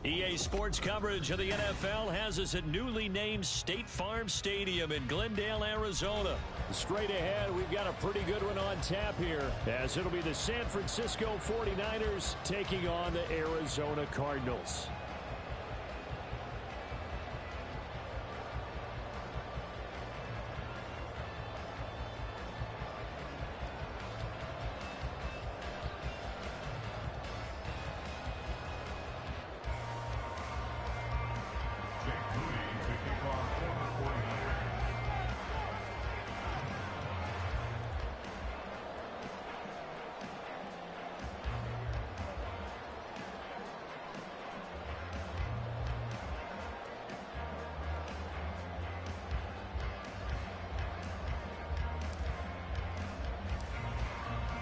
EA Sports coverage of the NFL has us at newly named State Farm Stadium in Glendale, Arizona. Straight ahead, we've got a pretty good one on tap here, as it'll be the San Francisco 49ers taking on the Arizona Cardinals.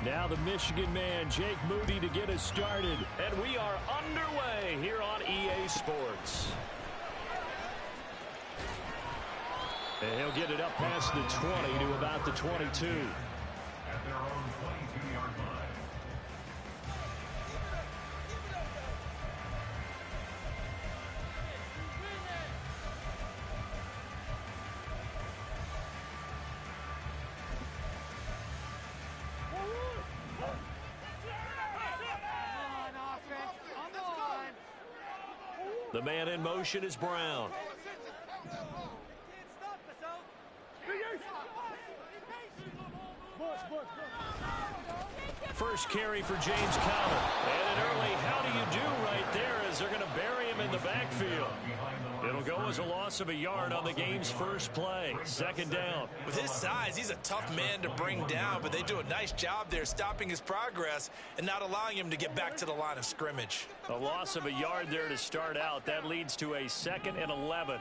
Now the Michigan man, Jake Moody, to get us started. And we are underway here on EA Sports. And he'll get it up past the 20 to about the 22. At their own 22-yard line. The man in motion is Brown. First carry for James Conner. And an early how do you do right there as they're going to bury him in the backfield. It'll go as a loss of a yard on the game's first play. Second down. With his size, he's a tough man to bring down, but they do a nice job there stopping his progress and not allowing him to get back to the line of scrimmage. A loss of a yard there to start out. That leads to a 2nd and 11.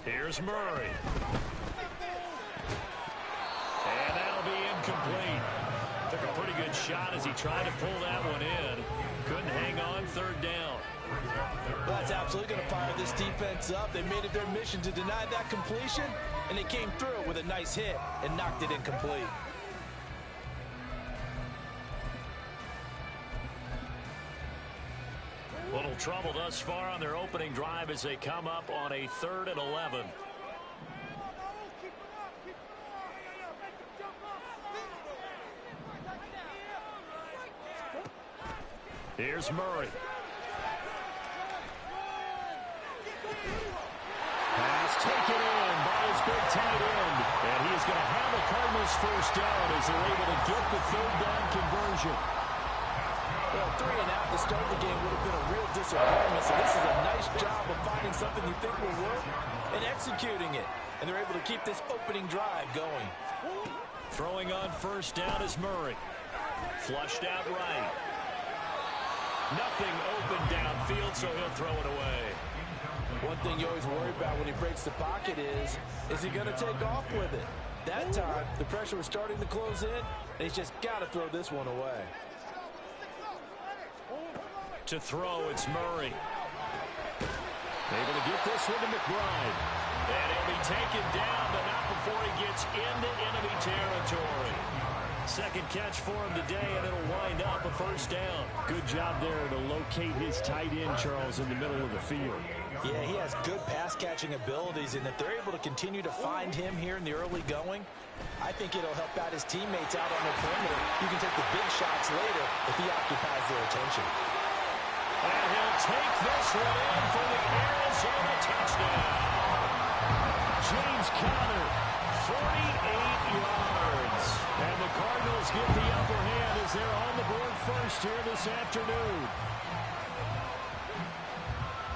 Here's Murray. And that'll be incomplete. Took a pretty good shot as he tried to pull that one in. Couldn't hang on. Third down. Well, that's absolutely going to fire this defense up. They made it their mission to deny that completion, and they came through with a nice hit and knocked it incomplete. Little trouble thus far on their opening drive as they come up on a 3rd and 11. Here's Murray. Pass taken in by his big tight end. And he's going to have the Cardinals first down as they're able to get the 3rd down conversion. Well, 3 and out to start the game would have been a real disappointment. So this is a nice job of finding something you think will work and executing it. And they're able to keep this opening drive going. Throwing on first down is Murray. Flushed out right. Nothing open downfield, so he'll throw it away. One thing you always worry about when he breaks the pocket is he going to take off with it? That time, the pressure was starting to close in, and he's just got to throw this one away. To throw, it's Murray. Able to get this one to McBride. And he'll be taken down, but not before he gets into enemy territory. Second catch for him today, and it'll wind up a first down. Good job there to locate his tight end, Charles, in the middle of the field. Yeah, he has good pass-catching abilities, and if they're able to continue to find him here in the early going, I think it'll help out his teammates out on the perimeter. You can take the big shots later if he occupies their attention. And he'll take this one in for the Arizona touchdown. James Conner, 48 yards. And the Cardinals get the upper hand as they're on the board first here this afternoon.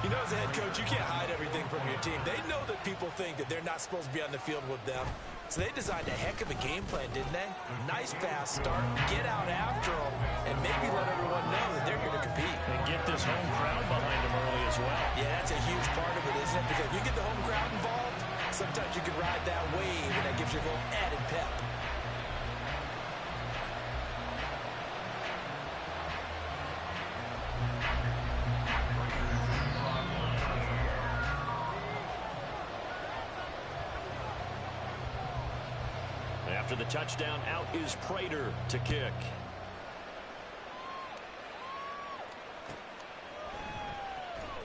You know, as a head coach, you can't hide everything from your team. They know that people think that they're not supposed to be on the field with them. So they designed a heck of a game plan, didn't they? Nice fast start, get out after them, and maybe let everyone know that they're here to compete. And get this home crowd behind them early as well. Yeah, that's a huge part of it, isn't it? Because if you get the home crowd involved, sometimes you can ride that wave, and that gives you a little added pep. After the touchdown, out is Prater to kick.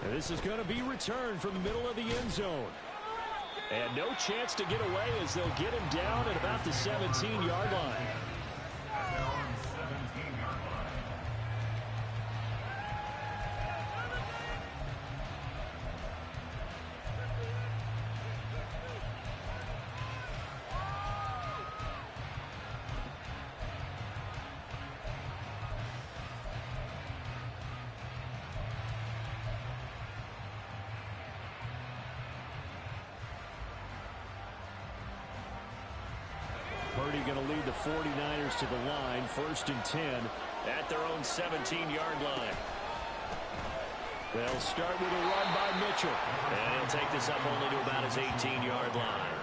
And this is going to be returned from the middle of the end zone. And no chance to get away as they'll get him down at about the 17-yard line. Purdy going to lead the 49ers to the line, 1st and 10 at their own 17-yard line. They'll start with a run by Mitchell. And he'll take this up only to about his 18-yard line.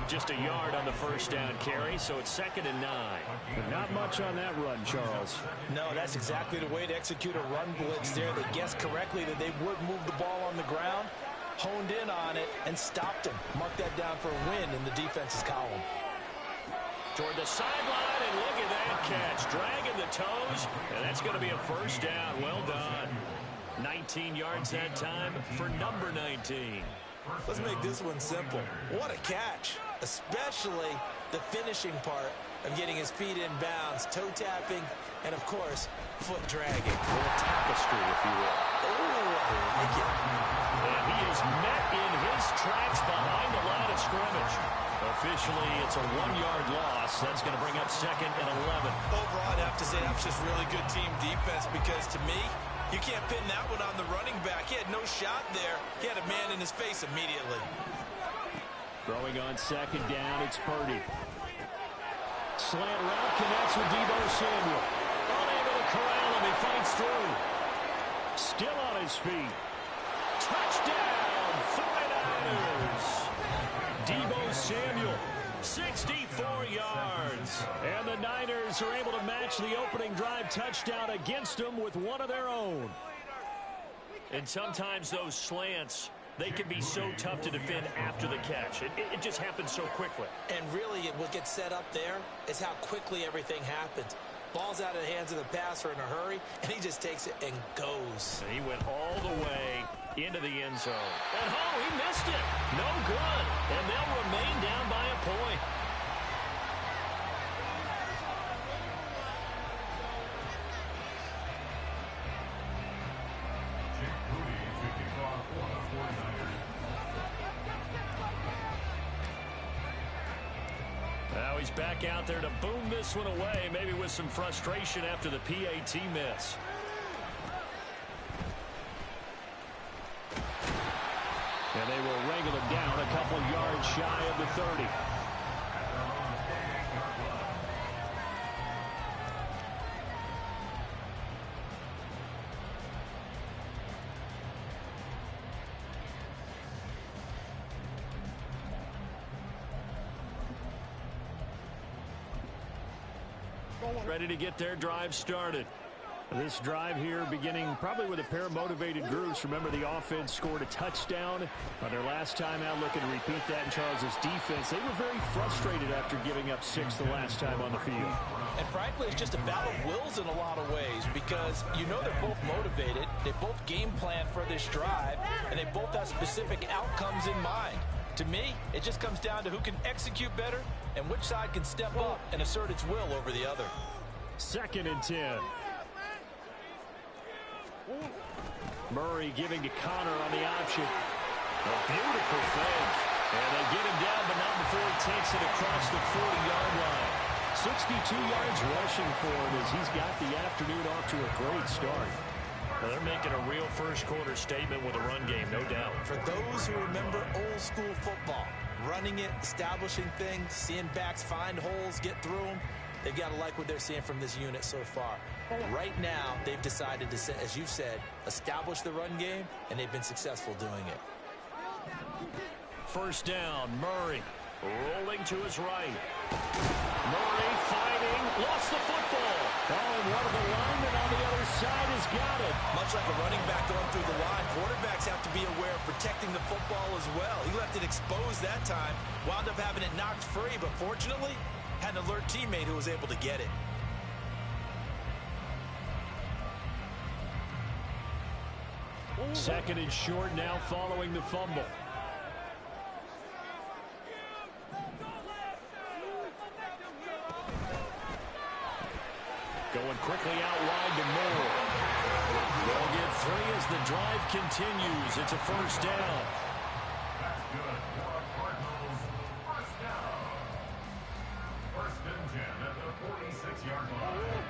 Just a yard on the first down carry, so it's 2nd and 9. But not much on that run, Charles. No, that's exactly the way to execute a run blitz there. They guessed correctly that they would move the ball on the ground, honed in on it, and stopped him. Mark that down for a win in the defense's column. Toward the sideline, and look at that catch. Dragging the toes, and that's going to be a first down. Well done. 19 yards that time for number 19. Let's make this one simple. What a catch, especially the finishing part of getting his feet in bounds, toe tapping, and, of course, foot dragging. A little tapestry, if you will. Oh, I like it. And he is met in his tracks behind the line of scrimmage. Officially, it's a 1-yard loss. That's going to bring up 2nd and 11. Overall, I'd have to say that was just really good team defense because, to me, you can't pin that one on the running back. He had no shot there. He had a man in his face immediately. Throwing on 2nd down, it's Purdy. Slant route connects with Deebo Samuel. Unable to corral him. He fights through. Still on his feet. Touchdown, 49ers. Deebo Samuel, 64 yards. And the Niners are able to match the opening drive touchdown against them with one of their own. And sometimes those slants, they can be so tough to defend after the catch. It just happens so quickly. And really, what gets set up there is how quickly everything happens. Ball's out of the hands of the passer in a hurry, and he just takes it and goes. And he went all the way into the end zone. And he missed it. No good. And they'll remain down by a point. Now he's back out there to boom this one away, maybe with some frustration after the PAT miss. And they will wrangle him down a couple yards shy of the 30. Ready to get their drive started. This drive here beginning probably with a pair of motivated groups. Remember, the offense scored a touchdown on their last time out. Looking to repeat that in Charles's defense. They were very frustrated after giving up 6 the last time on the field. And frankly, it's just a battle of wills in a lot of ways because you know they're both motivated. They both game plan for this drive, and they both have specific outcomes in mind. To me, it just comes down to who can execute better and which side can step up and assert its will over the other. 2nd and 10. Murray giving to Connor on the option. A beautiful fake. And they get him down, but not before he takes it across the 40-yard line. 62 yards rushing for him as he's got the afternoon off to a great start. Well, they're making a real first-quarter statement with a run game, no doubt. For those who remember old-school football, running it, establishing things, seeing backs find holes, get through them, they've got to like what they're seeing from this unit so far. Right now, they've decided to, as you said, establish the run game, and they've been successful doing it. First down, Murray rolling to his right. Murray fighting, lost the football. Oh, and one of the linemen on the other side has got it. Much like a running back going through the line, quarterbacks have to be aware of protecting the football as well. He left it exposed that time, wound up having it knocked free, but fortunately, had an alert teammate who was able to get it. Second and short now following the fumble. Going quickly out wide to Moore. They'll get 3 as the drive continues. It's a first down. That's good for the Cardinals. First down. First and 10 at the 46-yard line.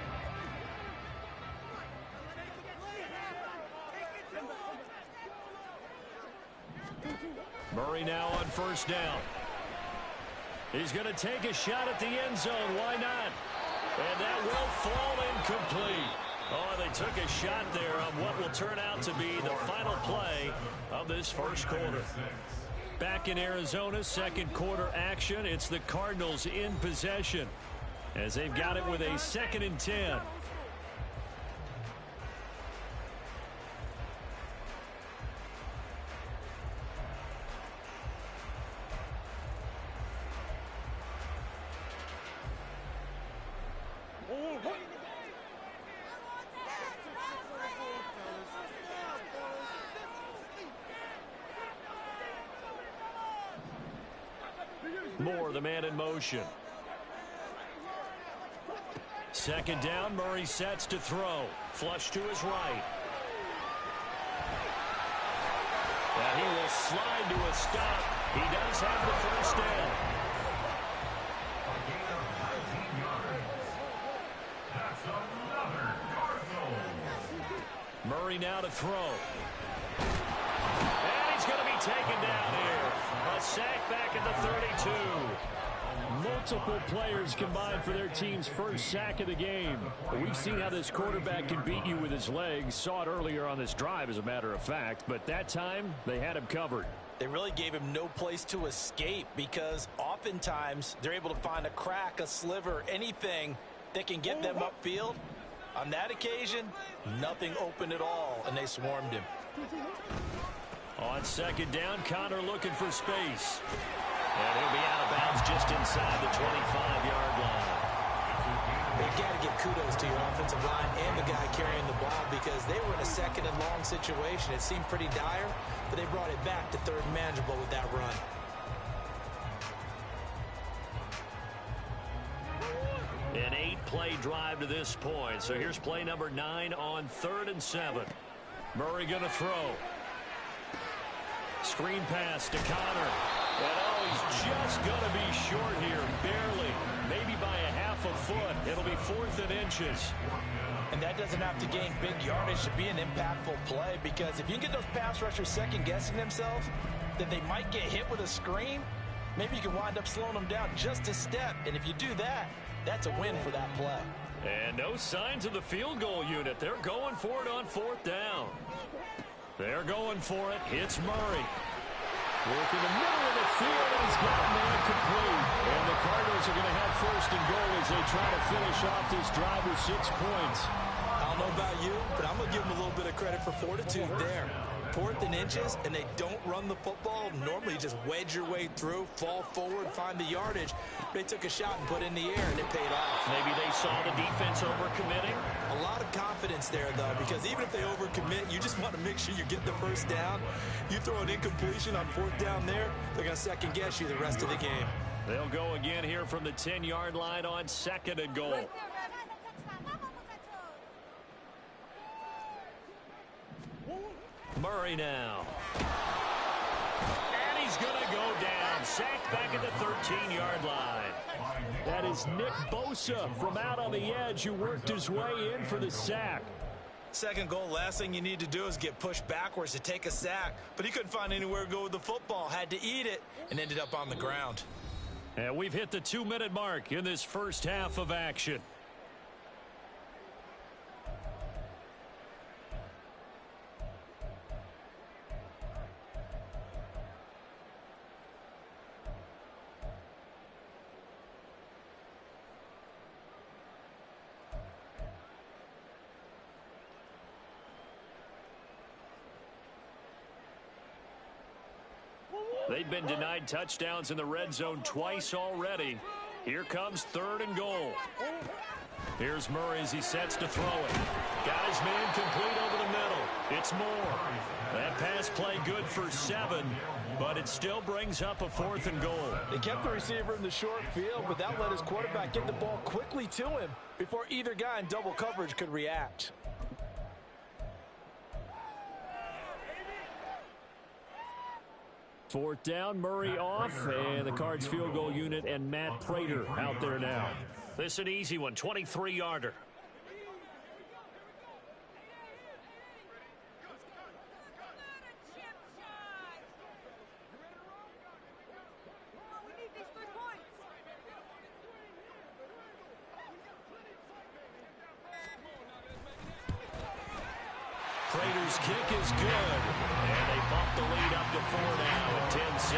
Murray now on first down. He's going to take a shot at the end zone. Why not? And that will fall incomplete. Oh, they took a shot there on what will turn out to be the final play of this first quarter. Back in Arizona, second quarter action. It's the Cardinals in possession as they've got it with a 2nd and 10. Moore, the man in motion. Second down, Murray sets to throw. Flush to his right. And he will slide to a stop. He does have the first down. A gain of 19 yards. That's another Cardinals. Murray now to throw. And he's going to be taken down here. A sack back at the 32. Multiple players combined for their team's first sack of the game. But we've seen how this quarterback can beat you with his legs. Saw it earlier on this drive, as a matter of fact. But that time, they had him covered. They really gave him no place to escape because oftentimes they're able to find a crack, a sliver, anything that can get them upfield. On that occasion, nothing open at all, and they swarmed him. On second down, Connor looking for space. And he'll be out of bounds just inside the 25-yard line. You've got to give kudos to your offensive line and the guy carrying the ball because they were in a second and long situation. It seemed pretty dire, but they brought it back to third and manageable with that run. An 8-play drive to this point. So here's play number 9 on 3rd and 7. Murray going to throw. Screen pass to Connor. And oh, he's just going to be short here, barely. Maybe by a half a foot. It'll be 4th and inches. And that doesn't have to gain big yardage to be an impactful play because if you can get those pass rushers second-guessing themselves, then they might get hit with a screen. Maybe you can wind up slowing them down just a step. And if you do that, that's a win for that play. And no signs of the field goal unit. They're going for it on 4th down. They're going for it. It's Murray. Work in the middle of the field, and he's got a man complete. And the Cardinals are going to have 1st and goal as they try to finish off this drive with 6 points. I don't know about you, but I'm going to give them a little bit of credit for fortitude there. 4th and inches, and they don't run the football. Normally, you just wedge your way through, fall forward, find the yardage. They took a shot and put it in the air, and it paid off. Maybe they saw the defense overcommitting. A lot of confidence there, though, because even if they overcommit, you just want to make sure you get the first down. You throw an incompletion on 4th down there, they're going to second-guess you the rest of the game. They'll go again here from the 10-yard line on 2nd and goal. Murray now. And he's going to go down. Sacked back at the 13-yard line. That is Nick Bosa from out on the edge who worked his way in for the sack. Second goal, last thing you need to do is get pushed backwards to take a sack. But he couldn't find anywhere to go with the football. Had to eat it and ended up on the ground. And we've hit the 2-minute mark in this first half of action. They've been denied touchdowns in the red zone twice already. Here comes 3rd and goal. Here's Murray as he sets to throw it. Got his man complete over the middle. It's Moore. That pass play good for 7, but it still brings up a 4th and goal. They kept the receiver in the short field, but that let his quarterback get the ball quickly to him before either guy in double coverage could react. Fourth down, Murray off, and the Cards field goal unit and Matt Prater out there now. This is an easy one, 23-yarder. Prater's kick is good, and they bump the lead up to 4 now at 10-6.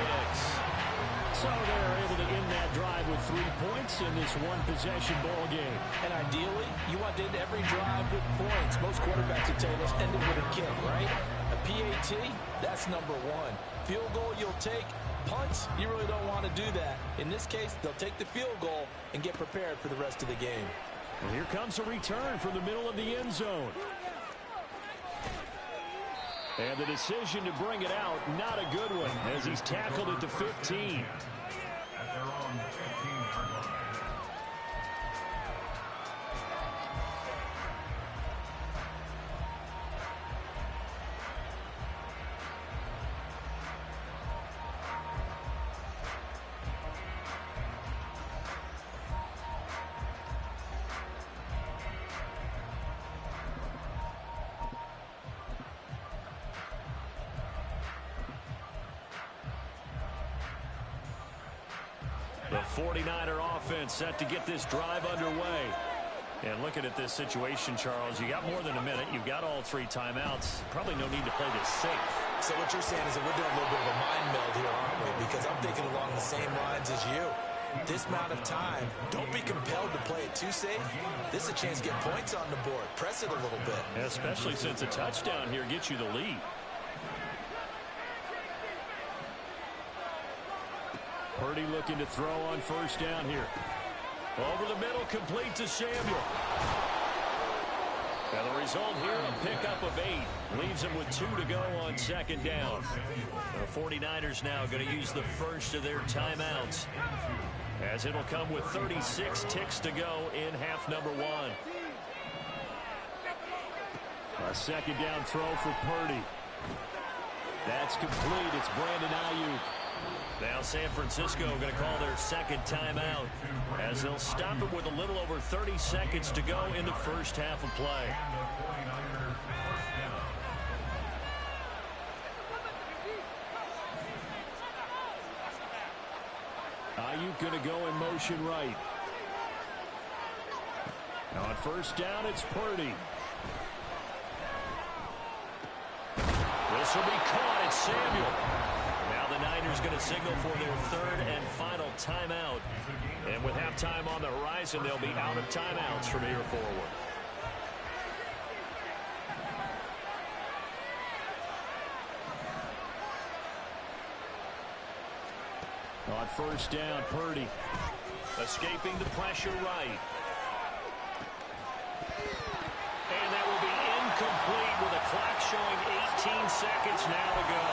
So they're able to end that drive with 3 points in this one-possession ball game. And ideally, you want to end every drive with points. Most quarterbacks would tell us end it with a kick, right? A PAT, that's number 1. Field goal you'll take. Punts, you really don't want to do that. In this case, they'll take the field goal and get prepared for the rest of the game. And here comes a return from the middle of the end zone. And the decision to bring it out, not a good one, as he's tackled at the 15. At their own 15-yard line. The 49er offense set to get this drive underway. And looking at this situation, Charles, you got more than a minute. You've got all 3 timeouts. Probably no need to play this safe. So what you're saying is that we're doing a little bit of a mind meld here, aren't we? Because I'm thinking along the same lines as you. This amount of time, don't be compelled to play it too safe. This is a chance to get points on the board. Press it a little bit. Especially since a touchdown here gets you the lead. Purdy looking to throw on first down here. Over the middle, complete to Samuel. Now the result here, a pickup of 8. Leaves them with 2 to go on second down. The 49ers now going to use the first of their timeouts, as it'll come with 36 ticks to go in half number 1. A second down throw for Purdy. That's complete. It's Brandon Ayuk. Now San Francisco going to call their second timeout, as they'll stop it with a little over 30 seconds to go in the first half of play. Ayuk going to go in motion right. Now on first down, it's Purdy. This will be caught. It's Samuel. Now the Niners going to signal for their 3rd and final timeout. And with halftime on the horizon, they'll be out of timeouts from here forward. On first down, Purdy. Escaping the pressure right. And that will be incomplete with a clock showing 18 seconds now to go.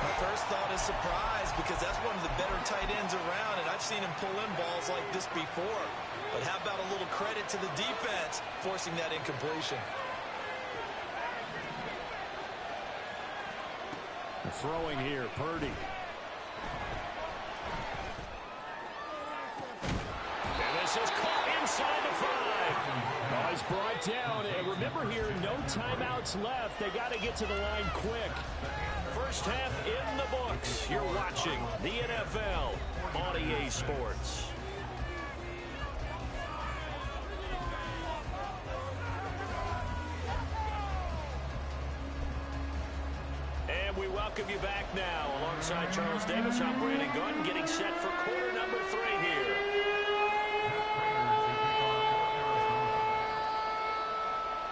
My first thought is surprise, because that's one of the better tight ends around, and I've seen him pull in balls like this before. But how about a little credit to the defense forcing that incompletion? Throwing here, Purdy. And this is caught inside the 5. Oh, he's brought down, and remember here, no timeouts left. They got to get to the line quick. First half in the books. You're watching the NFL on EA Sports. And we welcome you back now. Alongside Charles Davis, I'm Brandon Gunn, getting set for quarter number 3 here.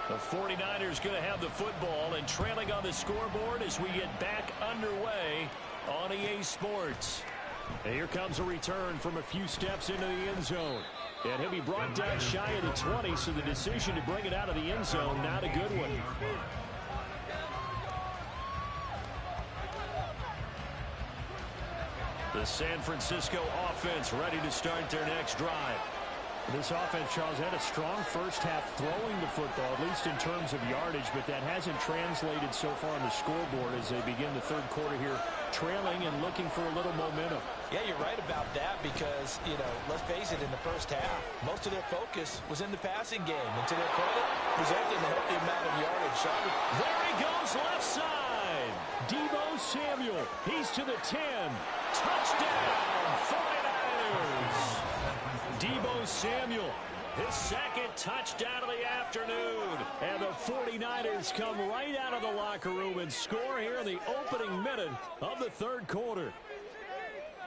The 49ers going to have the football and trailing on the scoreboard as we get back underway on EA Sports. And here comes a return from a few steps into the end zone. And he'll be brought down shy of the 20, so the decision to bring it out of the end zone, not a good one. The San Francisco offense ready to start their next drive. This offense, Charles, had a strong first half throwing the football, at least in terms of yardage, but that hasn't translated so far on the scoreboard as they begin the third quarter here, trailing and looking for a little momentum. Yeah, you're right about that because, let's face it, in the first half, most of their focus was in the passing game. And to their credit, resulted in a healthy amount of yardage. So there he goes, left side. Deebo Samuel, he's to the 10. Touchdown, 49ers. Deebo Samuel, his second touchdown of the afternoon. And the 49ers come right out of the locker room and score here in the opening minute of the third quarter.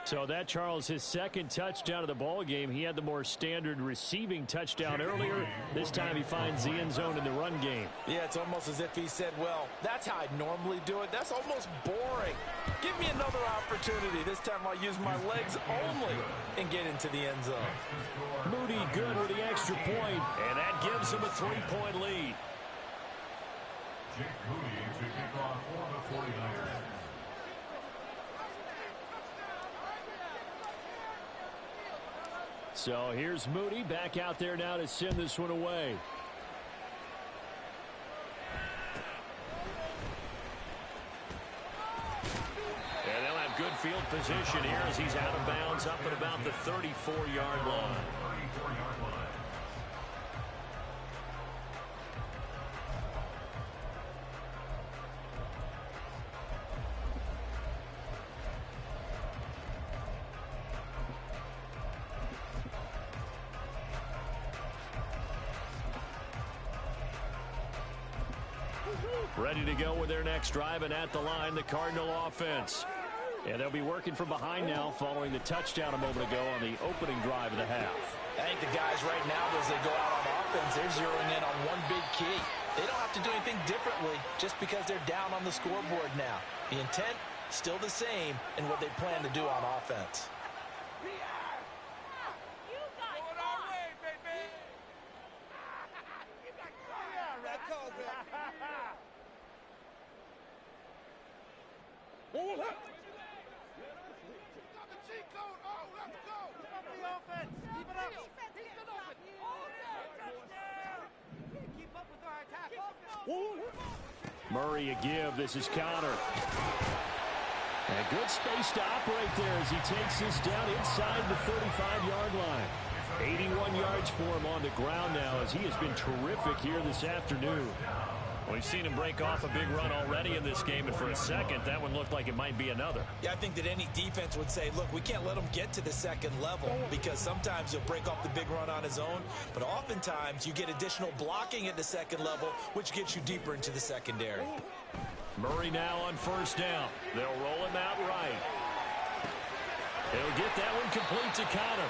So that, Charles, his second touchdown of the ball game. He had the more standard receiving touchdown earlier. This time he finds the end zone in the run game. Yeah, it's almost as if he said, well, that's how I normally do it. That's almost boring. Give me another opportunity. This time I'll use my legs only and get into the end zone. Moody good with the extra point, and that gives him a 3-point lead. Jake Moody to kick off for the 49ers. So here's Moody back out there now to send this one away. And they'll have good field position here as he's out of bounds up at about the 34-yard line. Ready to go with their next drive, and at the line, the Cardinal offense. And they'll be working from behind now following the touchdown a moment ago on the opening drive of the half. I think the guys right now, as they go out on offense, they're zeroing in on one big key. They don't have to do anything differently just because they're down on the scoreboard now. The intent, still the same in what they plan to do on offense. Murray a give. This is Connor. And good space to operate there as he takes this down inside the 35-yard line. 81 yards for him on the ground now as he has been terrific here this afternoon. We've seen him break off a big run already in this game, and for a second, that one looked like it might be another. Yeah, I think that any defense would say, look, we can't let him get to the second level because sometimes he'll break off the big run on his own, but oftentimes you get additional blocking at the second level, which gets you deeper into the secondary. Murray now on first down. They'll roll him out right. He'll get that one complete to Connor.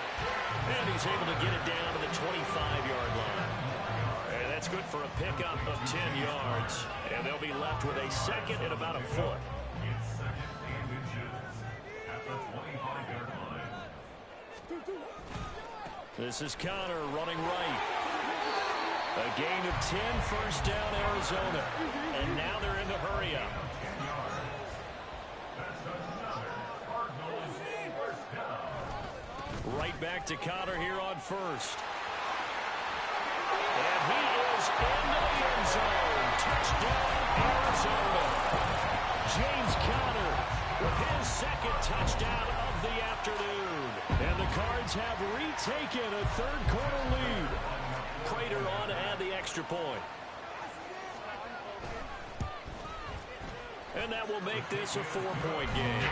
And he's able to get it down to the 25-yard line. And that's good for a pickup of 10 yards. And they'll be left with a second and about a foot. It's second and inches at the 25-yard line. This is Connor running right. A gain of 10, first down, Arizona. And now they're in the hurry-up. That's another Cardinals first down. Right back to Connor here on first. And he is into the end zone. Touchdown, Arizona. James Conner with his second touchdown of the afternoon. And the Cards have retaken a third-quarter lead. Prater on to add the extra point. And that will make this a 4-point game.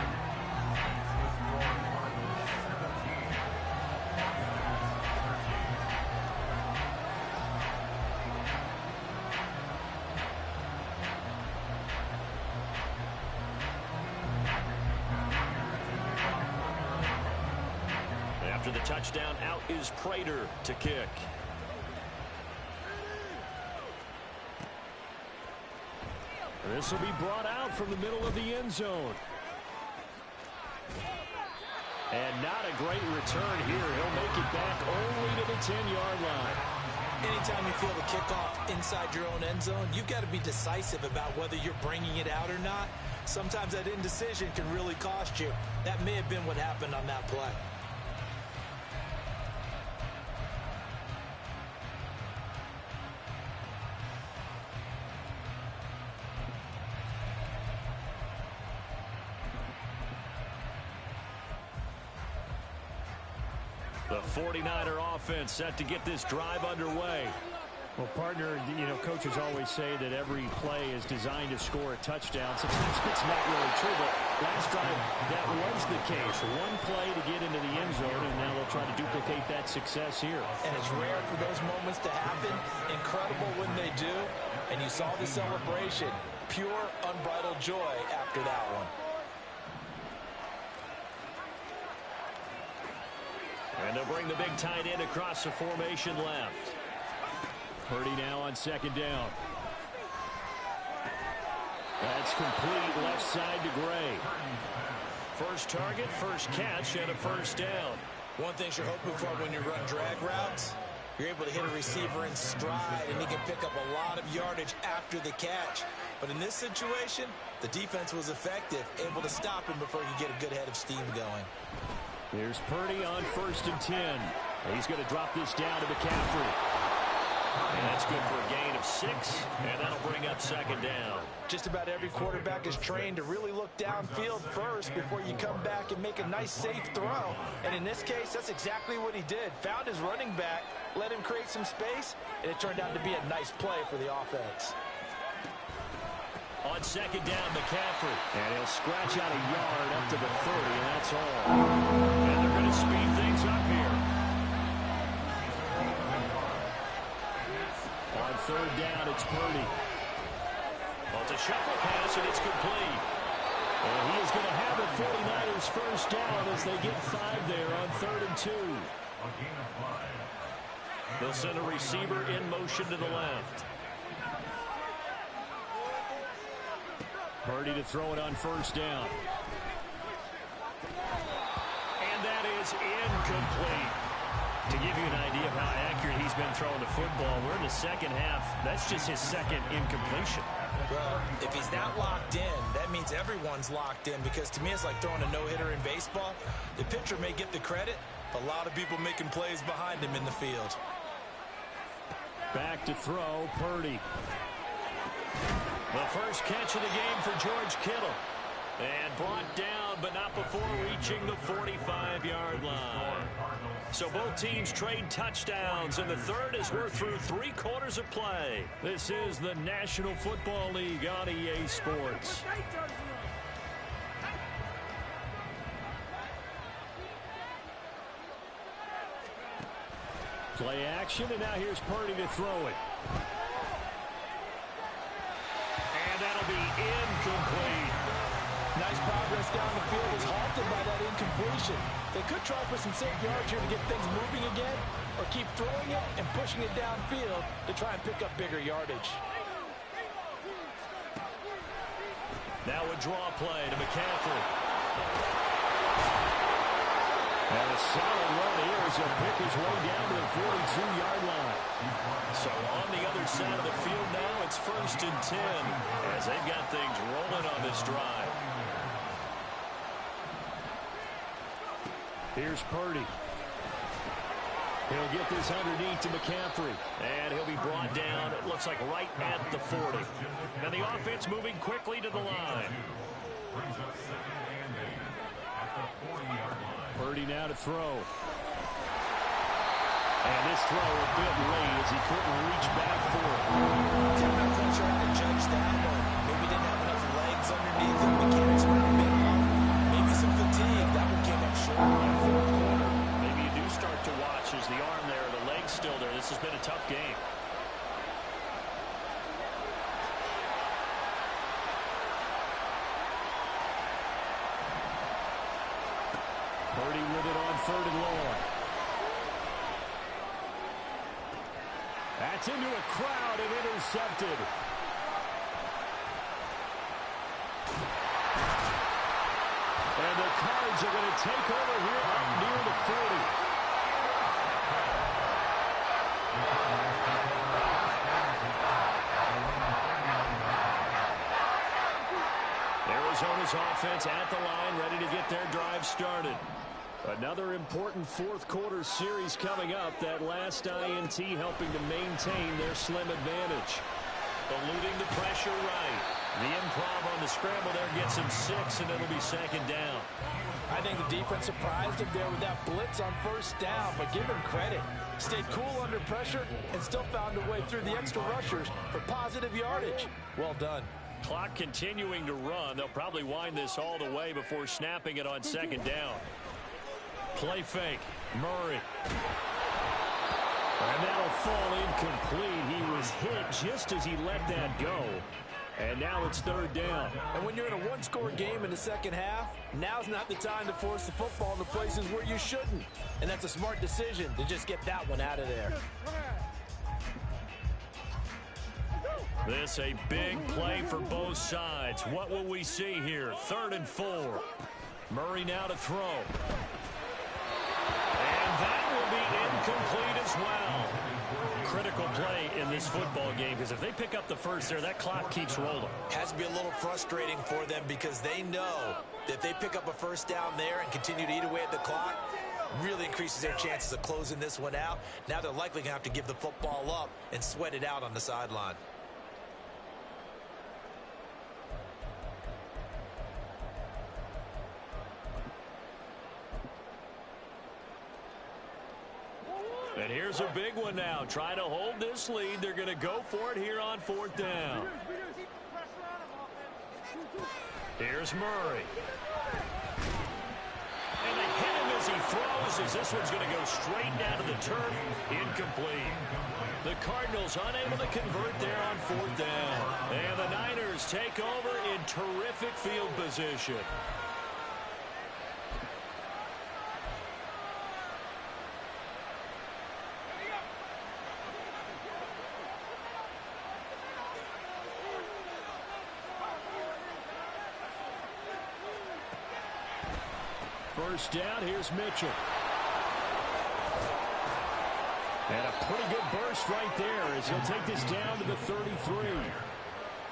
After the touchdown, out is Prater to kick. This will be brought out from the middle of the end zone. And not a great return here. He'll make it back only to the 10-yard line. Anytime you feel the kickoff inside your own end zone, you've got to be decisive about whether you're bringing it out or not. Sometimes that indecision can really cost you. That may have been what happened on that play. The 49er offense set to get this drive underway. Well, partner, you know, coaches always say that every play is designed to score a touchdown. Sometimes it's not really true, but last drive, that was the case. One play to get into the end zone, and now they'll try to duplicate that success here. And it's rare for those moments to happen. Incredible when they do. And you saw the celebration. Pure, unbridled joy after that one. And they'll bring the big tight end across the formation left. Purdy now on second down. That's complete left side to Gray. First target, first catch, and a first down. One thing you're hoping for when you run drag routes, you're able to hit a receiver in stride, and he can pick up a lot of yardage after the catch. But in this situation, the defense was effective, able to stop him before he could get a good head of steam going. Here's Purdy on 1st and 10. He's going to drop this down to McCaffrey. And that's good for a gain of 6, and that'll bring up second down. Just about every quarterback is trained to really look downfield first before you come back and make a nice, safe throw. And in this case, that's exactly what he did. Found his running back, let him create some space, and it turned out to be a nice play for the offense. On second down, McCaffrey. And he'll scratch out a yard up to the 30, and that's all. And they're going to speed things up here. On third down, it's Purdy. Well, it's a shuffle pass, and it's complete. And he is going to have the 49ers first down as they get 5 there on 3rd and 2. They'll send a receiver in motion to the left. Purdy to throw it on first down. And that is incomplete. To give you an idea of how accurate he's been throwing the football, we're in the second half. That's just his second incompletion. Well, if he's not locked in, that means everyone's locked in, because to me it's like throwing a no-hitter in baseball. The pitcher may get the credit, a lot of people making plays behind him in the field. Back to throw, Purdy. The first catch of the game for George Kittle. And brought down, but not before reaching the 45-yard line. So both teams trade touchdowns, and the third as we're through 3 quarters of play. This is the National Football League on EA Sports. Play action, and now here's Purdy to throw it. And that'll be incomplete. Nice progress down the field was halted by that incompletion. They could try for some safe yards here to get things moving again, or keep throwing it and pushing it downfield to try and pick up bigger yardage. Now a draw play to McCaffrey. And a solid run here as he'll pick his way down to the 42-yard line. So on the other side of the field now, it's 1st and 10 as they've got things rolling on this drive. Here's Purdy. He'll get this underneath to McCaffrey. And he'll be brought down, it looks like right at the 40. And the offense moving quickly to the line. Purdy now to throw. And this throw a bit late as he couldn't reach back for it. I'm not quite sure how to judge that one. Maybe didn't have enough legs underneath him. Mechanics were a bit off. Maybe some fatigue. That one came up short. Fourth quarter. Maybe you do start to watch as the arm there, the leg's still there. This has been a tough game. Purdy with it on 3rd and long. That's into a crowd and intercepted. And the Cards are going to to take over here up near the 40. Arizona's offense at the line, ready to get their drive started. Another important fourth-quarter series coming up. That last INT helping to maintain their slim advantage. Eluding the pressure right. The improv on the scramble there gets him 6, and it'll be second down. I think the defense surprised him there with that blitz on first down, but give him credit. Stayed cool under pressure and still found a way through the extra rushers for positive yardage. Well done. Clock continuing to run. They'll probably wind this all the way before snapping it on second down. Play fake. Murray. And that'll fall incomplete. He was hit just as he let that go. And now it's third down. And when you're in a one-score game in the second half, now's not the time to force the football into places where you shouldn't. And that's a smart decision to just get that one out of there. This a big play for both sides. What will we see here? 3rd and 4. Murray now to throw. And that will be incomplete as well. Critical play in this football game, because if they pick up the first there, that clock keeps rolling. Has to be a little frustrating for them because they know that if they pick up a first down there and continue to eat away at the clock, really increases their chances of closing this one out. Now they're likely going to have to give the football up and sweat it out on the sideline. And here's a big one now. Trying to hold this lead. They're going to go for it here on 4th down. Here's Murray. And they hit him as he throws, as this one's going to go straight down to the turf. Incomplete. The Cardinals unable to convert there on 4th down. And the Niners take over in terrific field position. First down, here's Mitchell. And a pretty good burst right there as he'll take this down to the 33.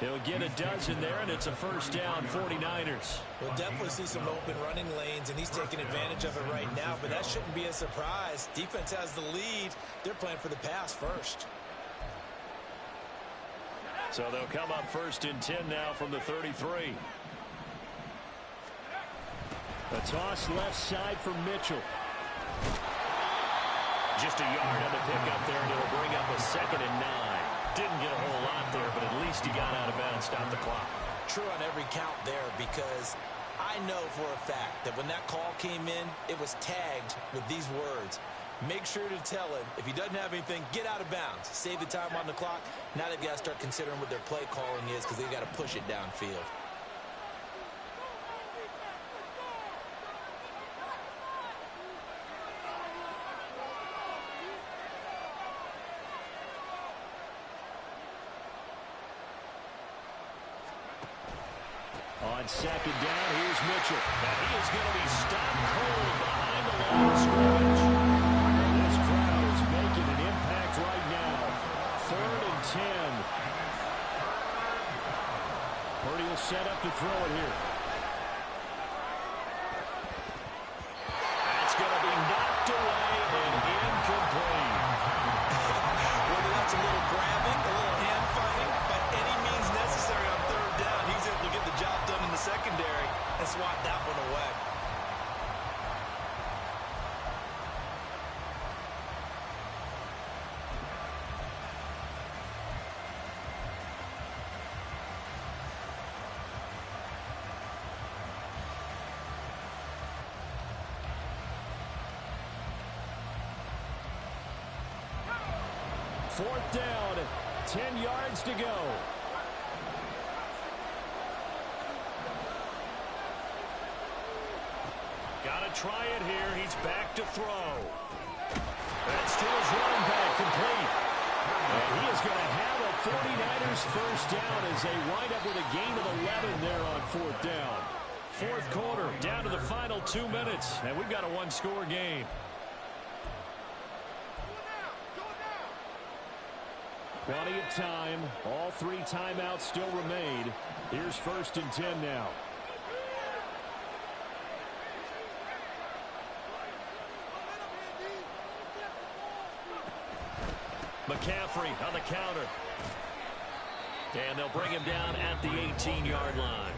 He'll get a dozen there, and it's a first down, 49ers. We'll definitely see some open running lanes, and he's taking advantage of it right now, but that shouldn't be a surprise. Defense has the lead. They're playing for the pass first. So they'll come up 1st and 10 now from the 33. A toss left side for Mitchell. Just a yard on the pickup there, and it'll bring up a 2nd and 9. Didn't get a whole lot there, but at least he got out of bounds, stopped the clock. True on every count there, because I know for a fact that when that call came in, it was tagged with these words. Make sure to tell him, if he doesn't have anything, get out of bounds. Save the time on the clock. Now they've got to start considering what their play calling is, because they've got to push it downfield. On 2nd down, here's Mitchell. And he is going to be stopped cold behind the line of scrimmage. And this crowd is making an impact right now. 3rd and 10. Purdy will set up to throw it here. That's going to be knocked away and incomplete. Whether that's a little grabbing, a little hand fighting, by any means necessary on 3rd down, he's able to get the job done in the secondary and swat that one away. Fourth down, 10 yards to go. Got to try it here. He's back to throw. That's to his running back, complete. And he is going to have a 49ers first down as they wind up with a gain of 11 there on 4th down. Fourth quarter, down to the final 2 minutes, and we've got a one-score game. Plenty of time. All 3 timeouts still remain. Here's 1st and 10 now. McCaffrey on the counter. And they'll bring him down at the 18-yard line.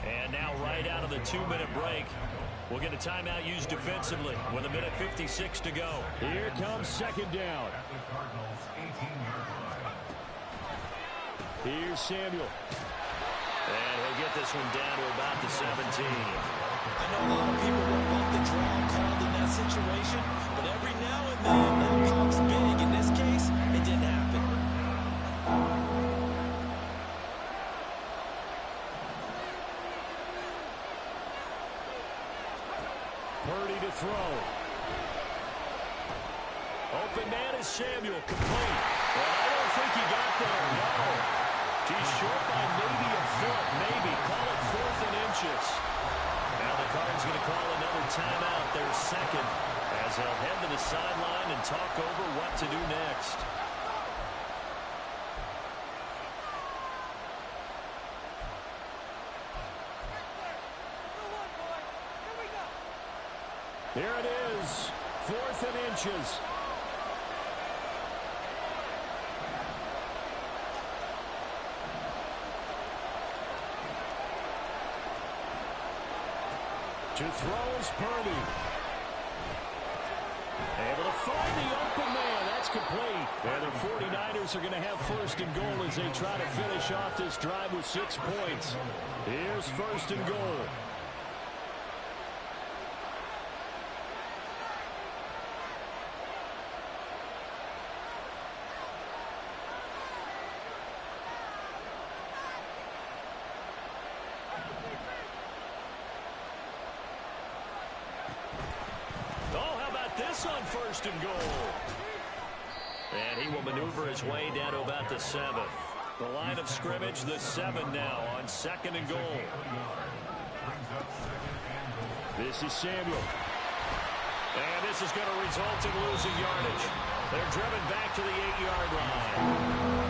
And now right out of the 2-minute break, we'll get a timeout used defensively with 1:56 to go. Here comes 2nd down. Here's Samuel. And he'll get this one down to about the 17. I know a lot of people won't want the draw called in that situation, but every now and then that pops big. In this case, it didn't happen. Purdy to throw. Open man is Samuel, complete. Well, I don't think he got there, no. He's short by maybe a foot, maybe. Call it 4th and inches. Now the Cardinals going to call another timeout, their 2nd, as they'll head to the sideline and talk over what to do next. Here it is, 4th and inches. To throw is Purdy. Able to find the open man. That's complete. And the 49ers are going to have 1st and goal as they try to finish off this drive with 6 points. Here's 1st and goal. On 1st and goal. And he will maneuver his way down to about the 7th. The line of scrimmage, the 7 now on 2nd and goal. This is Samuel. And this is going to result in losing yardage. They're driven back to the 8-yard line.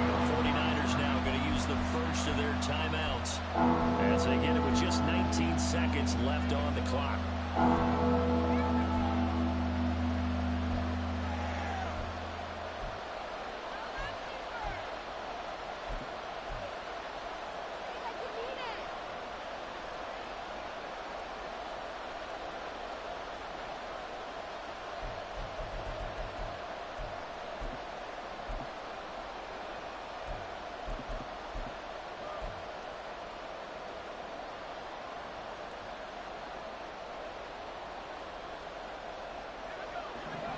The 49ers now going to use the first of their timeouts as they get it with just 19 seconds left on the clock.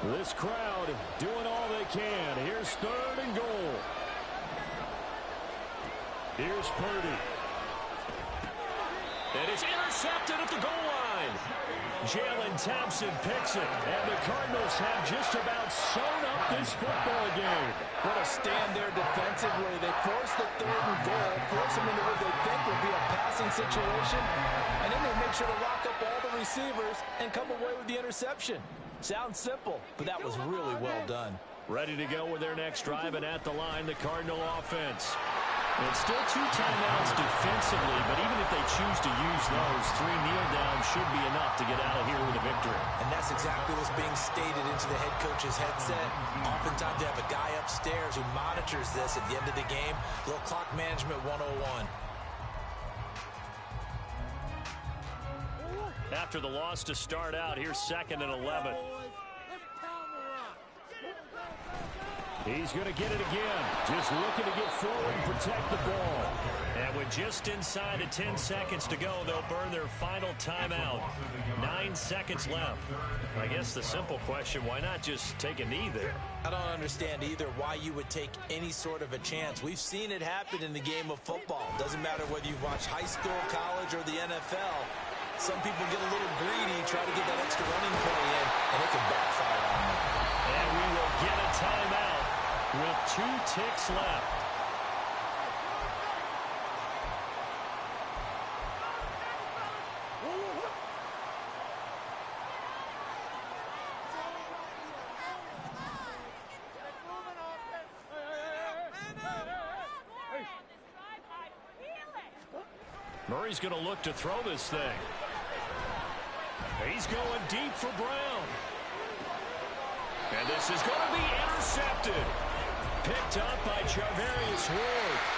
This crowd doing all they can. Here's 3rd and goal. Here's Purdy. And it's intercepted at the goal line. Jalen Thompson picks it. And the Cardinals have just about sewn up this football game. What a stand there defensively. They force the 3rd and goal, force them into what they think will be a passing situation, and then they make sure to lock up all the receivers and come away with the interception. Sounds simple, but that was really well done. Ready to go with their next drive, and at the line, the Cardinal offense. And still 2 timeouts defensively, but even if they choose to use those, 3 kneel downs should be enough to get out of here with a victory. And that's exactly what's being stated into the head coach's headset. Oftentimes they have a guy upstairs who monitors this at the end of the game. A little clock management 101. After the loss to start out, here's 2nd and 11. He's going to get it again. Just looking to get forward and protect the ball. And with just inside of 10 seconds to go, they'll burn their final timeout. 9 seconds left. I guess the simple question, why not just take a knee there? I don't understand either why you would take any sort of a chance. We've seen it happen in the game of football. Doesn't matter whether you've watched high school, college, or the NFL. Some people get a little greedy, try to get that extra running play in, and it can backfire on them. And we will get a timeout with 2 ticks left. Murray's going to look to throw this thing. He's going deep for Brown. And this is going to be intercepted. Picked up by Charvarius Ward.